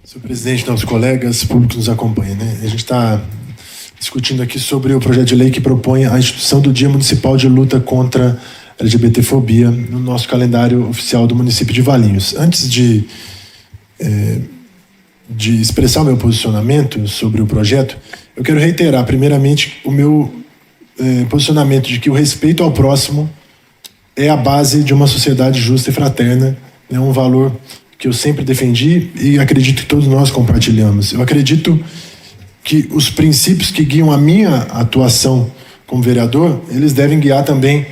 Senhor presidente, nossos colegas, público que nos acompanha, né? A gente está discutindo aqui sobre o projeto de lei que propõe a instituição do Dia Municipal de Luta contra a LGBTfobia no nosso calendário oficial do município de Valinhos. Antes de expressar o meu posicionamento sobre o projeto, eu quero reiterar, primeiramente, o meu posicionamento de que o respeito ao próximo é a base de uma sociedade justa e fraterna, é um valor que eu sempre defendi e acredito que todos nós compartilhamos. Eu acredito que os princípios que guiam a minha atuação como vereador, eles devem guiar também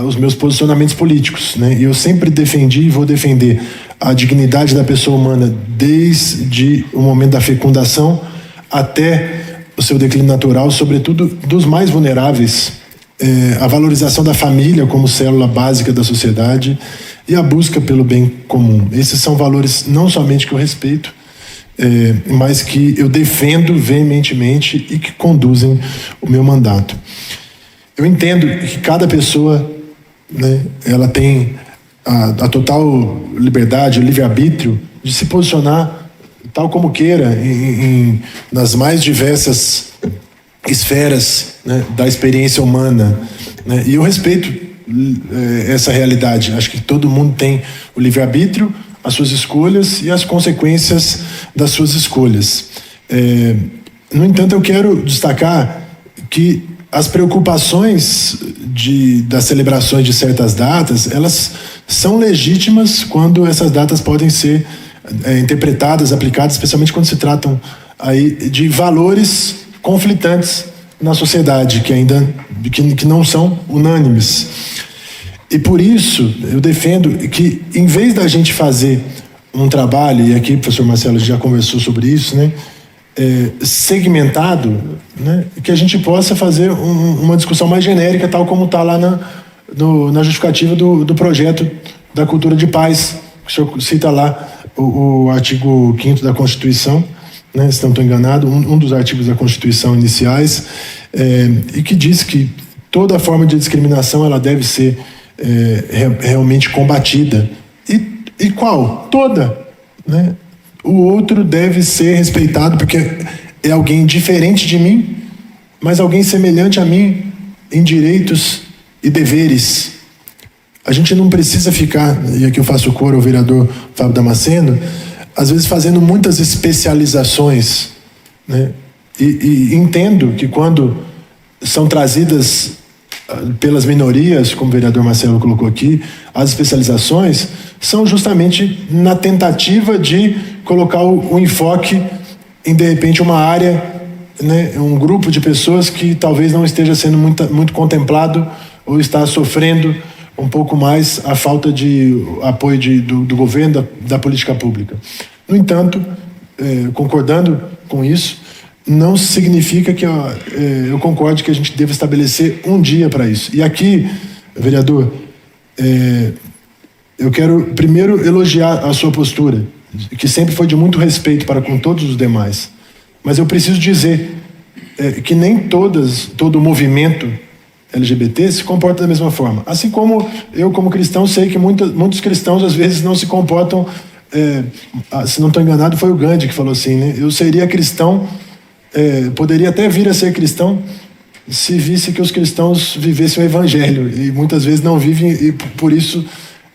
os meus posicionamentos políticos, né? E eu sempre defendi e vou defender a dignidade da pessoa humana desde o momento da fecundação até o seu declínio natural, sobretudo dos mais vulneráveis, a valorização da família como célula básica da sociedade e a busca pelo bem comum. Esses são valores não somente que eu respeito, mas que eu defendo veementemente e que conduzem o meu mandato. Eu entendo que cada pessoa, né, ela tem a total liberdade, o livre-arbítrio de se posicionar tal como queira nas mais diversas esferas, né, da experiência humana, né? E eu respeito essa realidade. Acho que todo mundo tem o livre-arbítrio, as suas escolhas e as consequências das suas escolhas. No entanto, eu quero destacar que as preocupações das celebrações de certas datas, elas são legítimas quando essas datas podem ser interpretadas, aplicadas, especialmente quando se tratam aí de valores conflitantes na sociedade, que não são unânimes. E por isso eu defendo que, em vez da gente fazer um trabalho, e aqui o professor Marcelo já conversou sobre isso, né, segmentado, né, que a gente possa fazer uma discussão mais genérica, tal como está lá na justificativa do projeto da cultura de paz, que o senhor cita lá o artigo 5º da Constituição, né, se não estou enganado, um dos artigos da Constituição iniciais, e que diz que toda forma de discriminação ela deve ser realmente combatida. E qual? Toda, né? O outro deve ser respeitado porque é alguém diferente de mim, mas alguém semelhante a mim em direitos e deveres. A gente não precisa ficar, e aqui eu faço coro ao vereador Fábio Damasceno, às vezes fazendo muitas especializações, né? E entendo que quando são trazidas pelas minorias, como o vereador Marcelo colocou aqui, as especializações são justamente na tentativa de colocar o enfoque em, de repente, uma área, né, um grupo de pessoas que talvez não esteja sendo muito contemplado ou está sofrendo um pouco mais a falta de apoio do governo, da política pública. No entanto, concordando com isso, não significa que eu concorde que a gente deva estabelecer um dia para isso. E aqui, vereador, eu quero primeiro elogiar a sua postura, que sempre foi de muito respeito para com todos os demais. Mas eu preciso dizer que nem todo o movimento LGBT se comporta da mesma forma. Assim como eu, como cristão, sei que muitos cristãos às vezes não se comportam, se não estou enganado, foi o Gandhi que falou assim, né? Eu seria cristão, poderia até vir a ser cristão se visse que os cristãos vivessem o evangelho, e muitas vezes não vivem, e por isso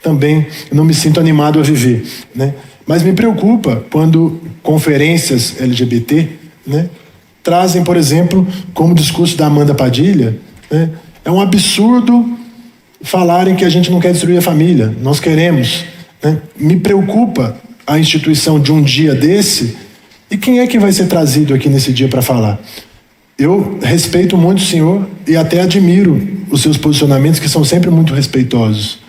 também não me sinto animado a viver, né? Mas me preocupa quando conferências LGBT, né, trazem, por exemplo, como o discurso da Amanda Padilha, né, é um absurdo falarem que a gente não quer destruir a família, nós queremos, né? Me preocupa a instituição de um dia desse. E quem é que vai ser trazido aqui nesse dia para falar? Eu respeito muito o senhor e até admiro os seus posicionamentos, que são sempre muito respeitosos.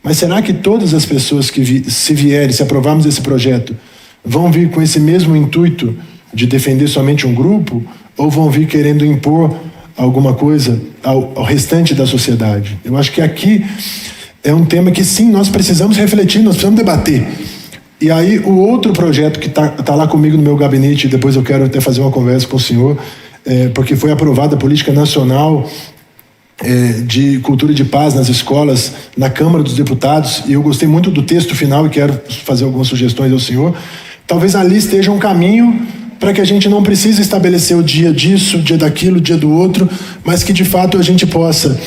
Mas será que todas as pessoas que se aprovarmos esse projeto, vão vir com esse mesmo intuito de defender somente um grupo, ou vão vir querendo impor alguma coisa ao restante da sociedade? Eu acho que aqui é um tema que sim, nós precisamos refletir, nós precisamos debater. E aí o outro projeto que tá lá comigo no meu gabinete, depois eu quero até fazer uma conversa com o senhor, porque foi aprovada a política nacional de cultura de paz nas escolas, na Câmara dos Deputados, e eu gostei muito do texto final e quero fazer algumas sugestões ao senhor, Talvez ali esteja um caminho para que a gente não precise estabelecer o dia disso, o dia daquilo, o dia do outro, mas que de fato a gente possa,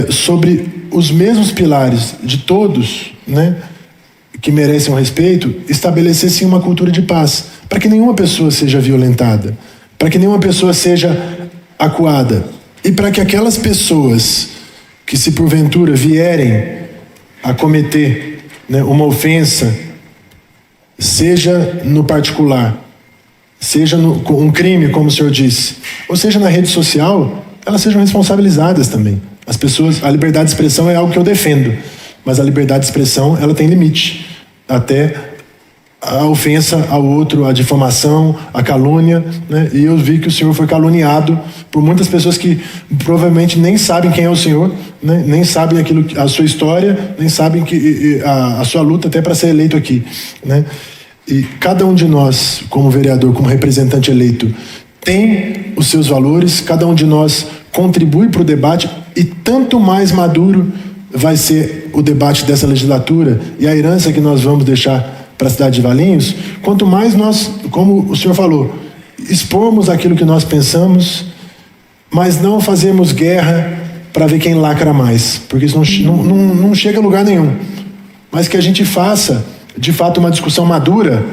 sobre os mesmos pilares de todos, né, que merecem um respeito, estabelecer sim uma cultura de paz, para que nenhuma pessoa seja violentada, para que nenhuma pessoa seja acuada, e para que aquelas pessoas que se porventura vierem a cometer, né, uma ofensa, seja no particular, seja um crime, como o senhor disse, ou seja na rede social, elas sejam responsabilizadas também. As pessoas, a liberdade de expressão é algo que eu defendo, mas a liberdade de expressão, ela tem limite, até a ofensa ao outro, a difamação, a calúnia, né? E eu vi que o senhor foi caluniado por muitas pessoas que provavelmente nem sabem quem é o senhor, né? Nem sabem a sua história, nem sabem a sua luta até para ser eleito aqui, né? E cada um de nós, como vereador, como representante eleito, tem os seus valores, cada um de nós contribui para o debate, e tanto mais maduro vai ser o debate dessa legislatura e a herança que nós vamos deixar para a cidade de Valinhos, quanto mais nós, como o senhor falou, expormos aquilo que nós pensamos, mas não fazemos guerra para ver quem lacra mais, porque isso não chega a lugar nenhum. Mas que a gente faça, de fato, uma discussão madura,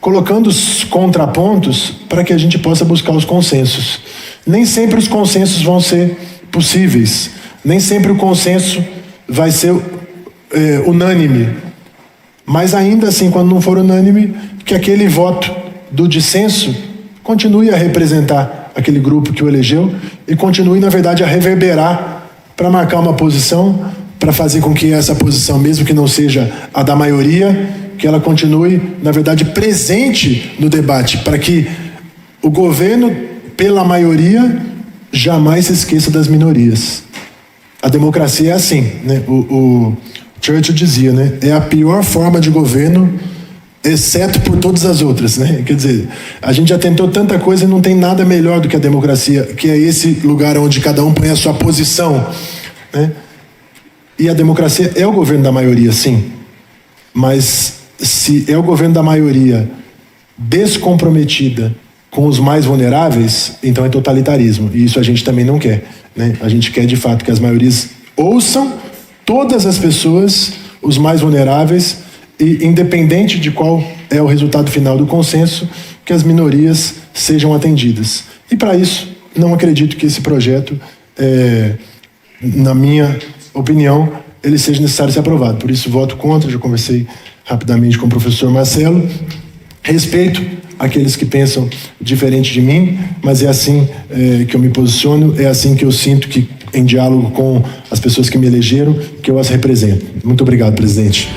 colocando os contrapontos para que a gente possa buscar os consensos. Nem sempre os consensos vão ser possíveis, nem sempre o consenso vai ser unânime, mas ainda assim, quando não for unânime, que aquele voto do dissenso continue a representar aquele grupo que o elegeu e continue, na verdade, a reverberar para marcar uma posição, para fazer com que essa posição, mesmo que não seja a da maioria, que ela continue, na verdade, presente no debate, para que o governo, pela maioria, jamais se esqueça das minorias. A democracia é assim, né? O Churchill dizia, né? É a pior forma de governo, exceto por todas as outras, né? Quer dizer, a gente já tentou tanta coisa e não tem nada melhor do que a democracia, que é esse lugar onde cada um põe a sua posição, né? E a democracia é o governo da maioria, sim. Mas se é o governo da maioria descomprometida com os mais vulneráveis, então é totalitarismo. E isso a gente também não quer, né? A gente quer, de fato, que as maiorias ouçam todas as pessoas, os mais vulneráveis, e independente de qual é o resultado final do consenso, que as minorias sejam atendidas. E para isso, não acredito que esse projeto, na minha opinião, ele seja necessário ser aprovado. Por isso, voto contra. Já conversei rapidamente com o professor Marcelo. Respeito aqueles que pensam diferente de mim, mas é assim que eu me posiciono, é assim que eu sinto que, em diálogo com as pessoas que me elegeram, que eu as represento. Muito obrigado, presidente.